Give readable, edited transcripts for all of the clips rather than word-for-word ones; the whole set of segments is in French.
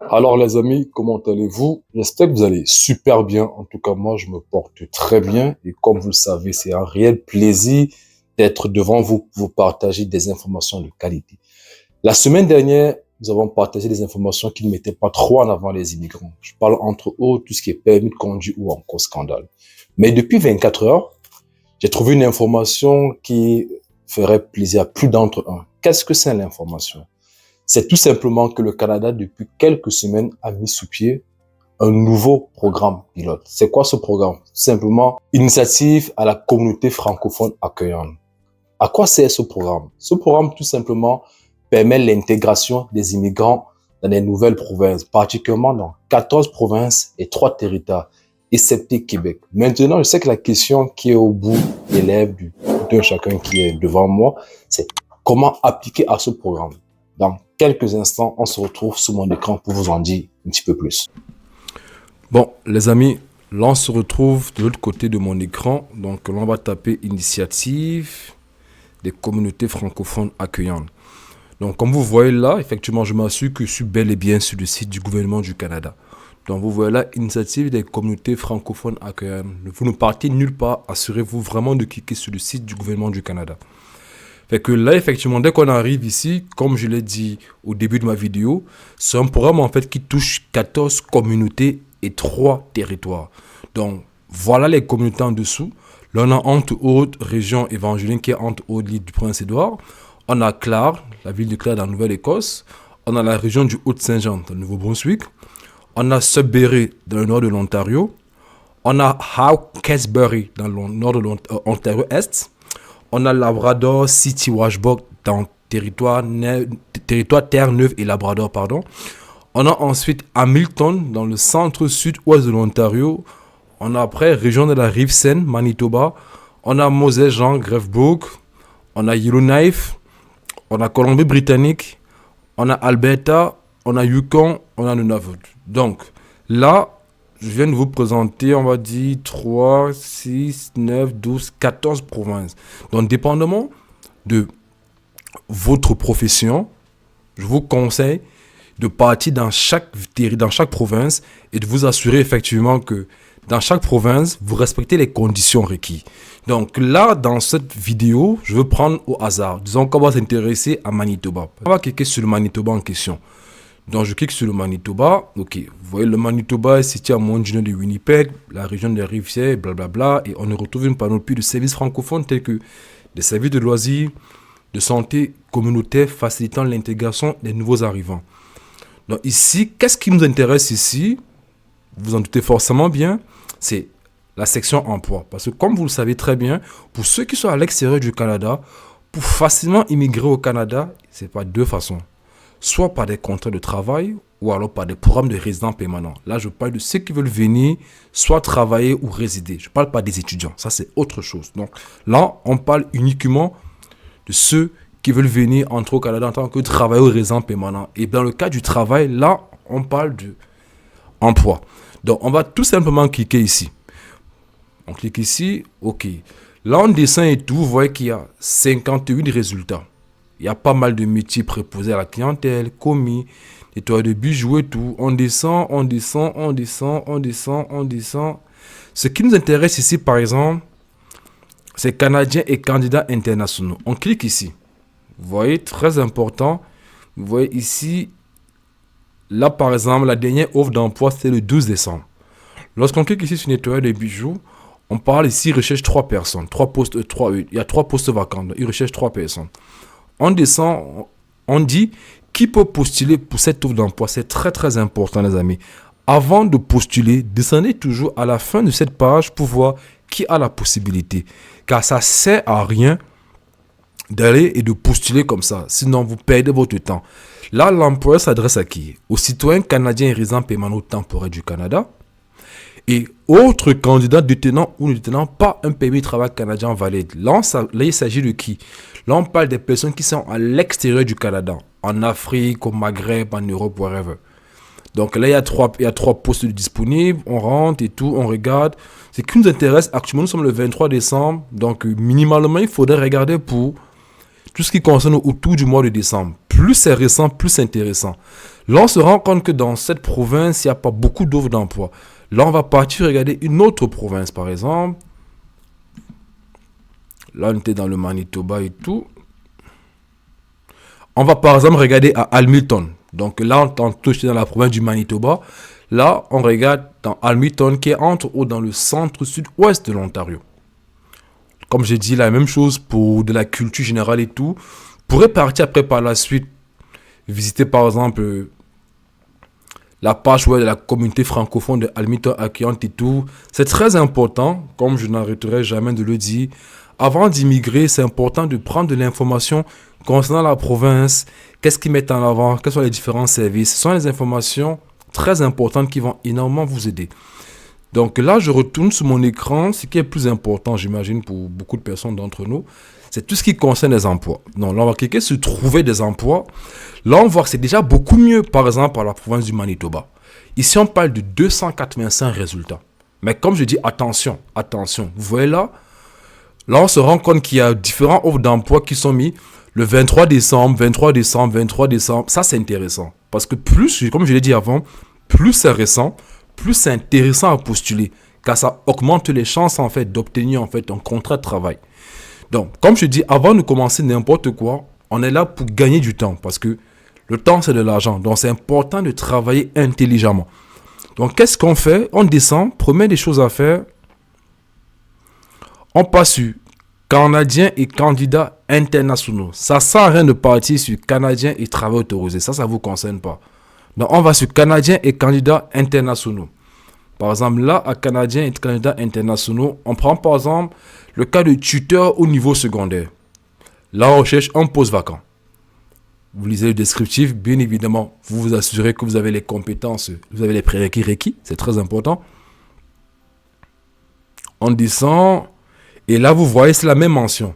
Alors les amis, comment allez-vous? J'espère que vous allez super bien. En tout cas, moi, je me porte très bien. Et comme vous le savez, c'est un réel plaisir d'être devant vous pour vous partager des informations de qualité. La semaine dernière, nous avons partagé des informations qui ne mettaient pas trop en avant les immigrants. Je parle entre autres tout ce qui est permis de conduire ou encore scandale. Mais depuis 24 heures, j'ai trouvé une information qui ferait plaisir à plus d'entre eux. Qu'est-ce que c'est l'information? C'est tout simplement que le Canada, depuis quelques semaines, a mis sous pied un nouveau programme pilote. C'est quoi ce programme? Simplement, initiative à la communauté francophone accueillante. À quoi sert ce programme? Ce programme, tout simplement, permet l'intégration des immigrants dans les nouvelles provinces, particulièrement dans 14 provinces et 3 territoires, excepté Québec. Maintenant, je sais que la question qui est au bout des lèvres de chacun qui est devant moi, c'est comment appliquer à ce programme. Dans quelques instants, on se retrouve sur mon écran pour vous en dire un petit peu plus. Bon, les amis, là on se retrouve de l'autre côté de mon écran. Donc là on va taper initiative des communautés francophones accueillantes. Donc comme vous voyez là, effectivement, je m'assure que je suis bel et bien sur le site du gouvernement du Canada. Donc vous voyez là, initiative des communautés francophones accueillantes. Vous ne partez nulle part, assurez-vous vraiment de cliquer sur le site du gouvernement du Canada. Fait que là, effectivement, dès qu'on arrive ici, comme je l'ai dit au début de ma vidéo, c'est un programme en fait qui touche 14 communautés et 3 territoires. Donc, voilà les communautés en dessous. Là, on a entre autres région Évangeline qui est entre autres l'île du Prince-Édouard. On a Clare, la ville de Clare dans la Nouvelle-Écosse. On a la région du Haut-Saint-Jean dans le Nouveau-Brunswick. On a Sudbury dans le nord de l'Ontario. On a Hawkesbury dans le nord de l'Ontario-Est. On a Labrador City Washboard dans le territoire Terre-Neuve et Labrador, pardon. On a ensuite Hamilton dans le centre-sud-ouest de l'Ontario. On a après région de la Rive-Seine, Manitoba. On a Moselle-Jean, Gravebrook. On a Yellowknife. On a Colombie-Britannique. On a Alberta. On a Yukon. On a Nunavut. Donc là, je viens de vous présenter, on va dire, 3, 6, 9, 12, 14 provinces. Donc, dépendamment de votre profession, je vous conseille de partir dans chaque province et de vous assurer effectivement que dans chaque province, vous respectez les conditions requises. Donc là, dans cette vidéo, je veux prendre au hasard. Disons qu'on va s'intéresser à Manitoba. On va cliquer sur le Manitoba en question. Donc je clique sur le Manitoba. Ok, vous voyez le Manitoba est situé à moins d'une heure de Winnipeg, la région des rivières, blablabla. Et on y retrouve une panoplie de services francophones tels que des services de loisirs, de santé communautaire facilitant l'intégration des nouveaux arrivants. Donc ici, qu'est-ce qui nous intéresse ici? Vous en doutez forcément bien, c'est la section emploi. Parce que comme vous le savez très bien, pour ceux qui sont à l'extérieur du Canada, pour facilement immigrer au Canada, c'est pas deux façons. Soit par des contrats de travail ou alors par des programmes de résidents permanents. Là, je parle de ceux qui veulent venir soit travailler ou résider. Je ne parle pas des étudiants. Ça, c'est autre chose. Donc là, on parle uniquement de ceux qui veulent venir entrer au Canada en tant que travailleurs ou résidents permanents. Et dans le cas du travail, là, on parle d'emploi. Donc, on va tout simplement cliquer ici. On clique ici. OK. Là, on descend et tout. Vous voyez qu'il y a 58 résultats. Il y a pas mal de métiers préposés à la clientèle, commis, nettoyage de bijoux et tout. On descend. Ce qui nous intéresse ici, par exemple, c'est Canadiens et candidats internationaux. On clique ici. Vous voyez, très important. Vous voyez ici, là par exemple, la dernière offre d'emploi, c'est le 12 décembre. Lorsqu'on clique ici sur nettoyage de bijoux, on parle ici, il recherche 3 personnes. Il y a 3 postes vacants. Il recherche 3 personnes. On descend, on dit qui peut postuler pour cette offre d'emploi. C'est très très important les amis. Avant de postuler, descendez toujours à la fin de cette page pour voir qui a la possibilité. Car ça ne sert à rien d'aller et de postuler comme ça. Sinon, vous perdez votre temps. Là, l'employeur s'adresse à qui? Aux citoyens canadiens et résidents permanents temporaires du Canada et autres candidats détenant ou ne détenant pas un permis de travail canadien valide. Là, il s'agit de qui? Là, on parle des personnes qui sont à l'extérieur du Canada, en Afrique, au Maghreb, en Europe, wherever. Donc là, il y a trois postes disponibles, on rentre et tout, on regarde. Ce qui nous intéresse, actuellement, nous sommes le 23 décembre, donc minimalement, il faudrait regarder pour tout ce qui concerne autour du mois de décembre. Plus plus c'est récent, plus c'est intéressant. Là, on se rend compte que dans cette province, il n'y a pas beaucoup d'offres d'emploi. Là, on va partir regarder une autre province, par exemple. Là, on était dans le Manitoba et tout. On va par exemple regarder à Hamilton. Donc là, on touche dans la province du Manitoba. Là, on regarde dans Hamilton, qui est entre autres dans le centre-sud-ouest de l'Ontario. Comme j'ai dit, la même chose pour de la culture générale et tout. Vous pourrez partir après par la suite, visiter par exemple la page web de la communauté francophone de Hamilton accueillante et tout. C'est très important, comme je n'arrêterai jamais de le dire. Avant d'immigrer, c'est important de prendre de l'information concernant la province. Qu'est-ce qu'ils mettent en avant? Quels sont les différents services? Ce sont les informations très importantes qui vont énormément vous aider. Donc là, je retourne sur mon écran. Ce qui est plus important, j'imagine, pour beaucoup de personnes d'entre nous, c'est tout ce qui concerne les emplois. Donc là, on va cliquer sur trouver des emplois. Là, on voit que c'est déjà beaucoup mieux, par exemple, à la province du Manitoba. Ici, on parle de 285 résultats. Mais comme je dis, attention. Vous voyez là, on se rend compte qu'il y a différents offres d'emploi qui sont mis le 23 décembre. Ça, c'est intéressant. Parce que plus, comme je l'ai dit avant, plus c'est récent, plus c'est intéressant à postuler. Car ça augmente les chances, en fait, d'obtenir, en fait, un contrat de travail. Donc, comme je dis, avant de commencer n'importe quoi, on est là pour gagner du temps. Parce que le temps, c'est de l'argent. Donc, c'est important de travailler intelligemment. Donc, qu'est-ce qu'on fait? On descend. Première des choses à faire, on passe sur Canadiens et candidats internationaux. Ça ne sert à rien de partir sur Canadiens et travail autorisé. Ça ne vous concerne pas. Donc, on va sur Canadiens et candidats internationaux. Par exemple, là, à Canadiens et candidats internationaux, on prend par exemple le cas de tuteur au niveau secondaire. Là, on recherche un poste vacant. Vous lisez le descriptif, bien évidemment, vous vous assurez que vous avez les compétences, vous avez les prérequis requis, c'est très important. On descend, et là, vous voyez, c'est la même mention.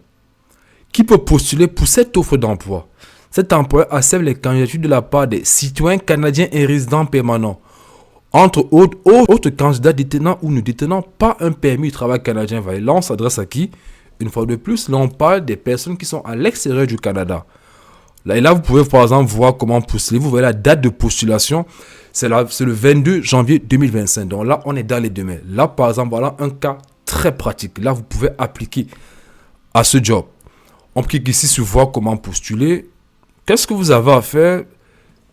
Qui peut postuler pour cette offre d'emploi? Cet emploi accepte les candidatures de la part des citoyens canadiens et résidents permanents. Entre autres candidats détenant ou ne détenant pas un permis de travail canadien. Là, on s'adresse à qui? Une fois de plus, là, on parle des personnes qui sont à l'extérieur du Canada. Là, vous pouvez, par exemple, voir comment postuler. Vous voyez la date de postulation. C'est le 22 janvier 2025. Donc là, on est dans les domaines. Là, par exemple, voilà un cas très pratique. Là, vous pouvez appliquer à ce job. On clique ici sur voir comment postuler. Qu'est-ce que vous avez à faire?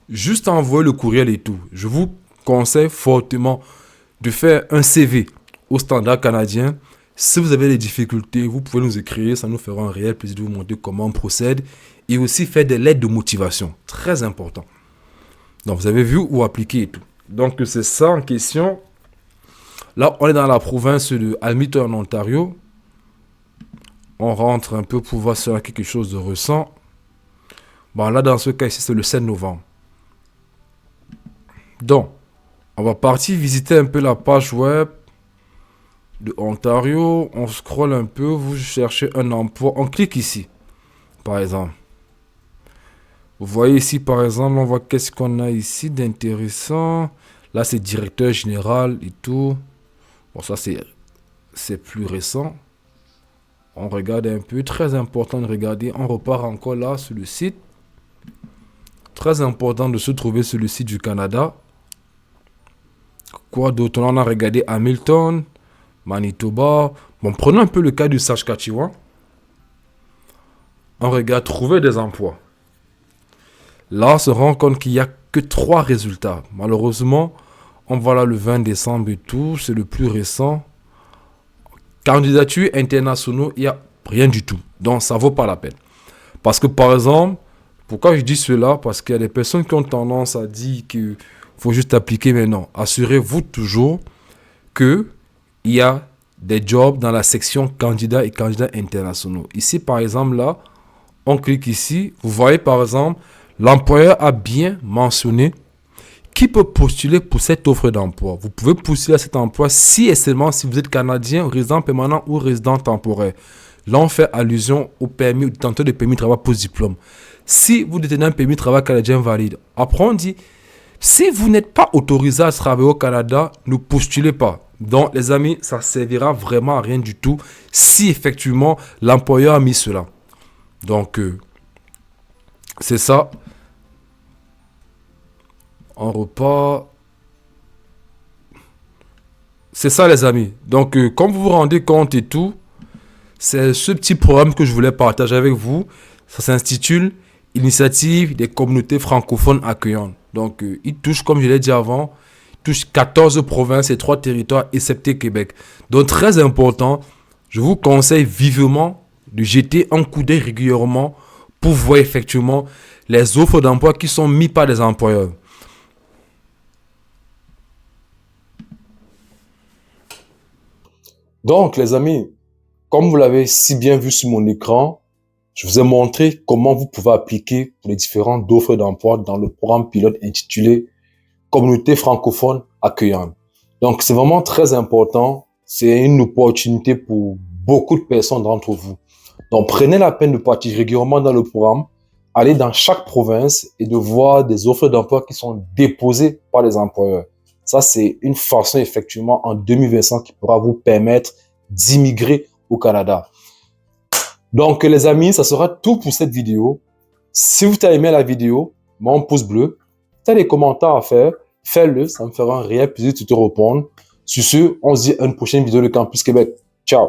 Juste envoyer le courriel et tout. Je vous conseille fortement de faire un CV au standard canadien. Si vous avez des difficultés, vous pouvez nous écrire. Ça nous fera un réel plaisir de vous montrer comment on procède. Et aussi faire des lettres de motivation. Très important. Donc, vous avez vu où appliquer et tout. Donc, c'est ça en question. Là, on est dans la province de Hamilton, en Ontario. On rentre un peu pour voir si on a quelque chose de récent. Bon, là, dans ce cas ici, c'est le 7 novembre. Donc, on va partir visiter un peu la page web de Ontario. On scrolle un peu, vous cherchez un emploi. On clique ici, par exemple. Vous voyez ici, par exemple, on voit qu'est-ce qu'on a ici d'intéressant. Là, c'est directeur général et tout. Bon, ça, c'est plus récent. On regarde un peu. Très important de regarder. On repart encore là, sur le site. Très important de se trouver sur le site du Canada. Quoi d'autre? On a regardé Hamilton, Manitoba. Bon, prenons un peu le cas du Saskatchewan. On regarde trouver des emplois. Là, on se rend compte qu'il n'y a que 3 résultats. Malheureusement, on voit là le 20 décembre et tout. C'est le plus récent. Candidature internationaux, il n'y a rien du tout. Donc, ça ne vaut pas la peine. Parce que, par exemple, pourquoi je dis cela? Parce qu'il y a des personnes qui ont tendance à dire qu'il faut juste appliquer. Mais non, assurez-vous toujours qu'il y a des jobs dans la section candidats et candidats internationaux. Ici, par exemple, là, on clique ici. Vous voyez, par exemple, l'employeur a bien mentionné qui peut postuler pour cette offre d'emploi. Vous pouvez postuler à cet emploi si et seulement si vous êtes canadien, résident permanent ou résident temporaire. Là, on fait allusion au permis, détenteur de permis de travail post-diplôme. Si vous détenez un permis de travail canadien valide, après on dit, si vous n'êtes pas autorisé à travailler au Canada, ne postulez pas. Donc, les amis, ça servira vraiment à rien du tout si effectivement l'employeur a mis cela. Donc, c'est ça. On repart. C'est ça, les amis. Donc, comme vous vous rendez compte et tout, c'est ce petit programme que je voulais partager avec vous. Ça s'intitule Initiative des communautés francophones accueillantes. Donc, il touche, comme je l'ai dit avant, il touche 14 provinces et 3 territoires, excepté Québec. Donc, très important, je vous conseille vivement de jeter un coup d'œil régulièrement pour voir effectivement les offres d'emploi qui sont mises par les employeurs. Donc, les amis, comme vous l'avez si bien vu sur mon écran, je vous ai montré comment vous pouvez appliquer pour les différentes offres d'emploi dans le programme pilote intitulé Communauté francophone accueillante. Donc, c'est vraiment très important. C'est une opportunité pour beaucoup de personnes d'entre vous. Donc, prenez la peine de partir régulièrement dans le programme, aller dans chaque province et de voir des offres d'emploi qui sont déposées par les employeurs. Ça, c'est une façon, effectivement, en 2025 qui pourra vous permettre d'immigrer au Canada. Donc, les amis, ça sera tout pour cette vidéo. Si vous avez aimé la vidéo, mon pouce bleu. Si tu as des commentaires à faire, fais-le. Ça me fera un réel plaisir de te répondre. Sur ce, on se dit à une prochaine vidéo de Campus Québec. Ciao.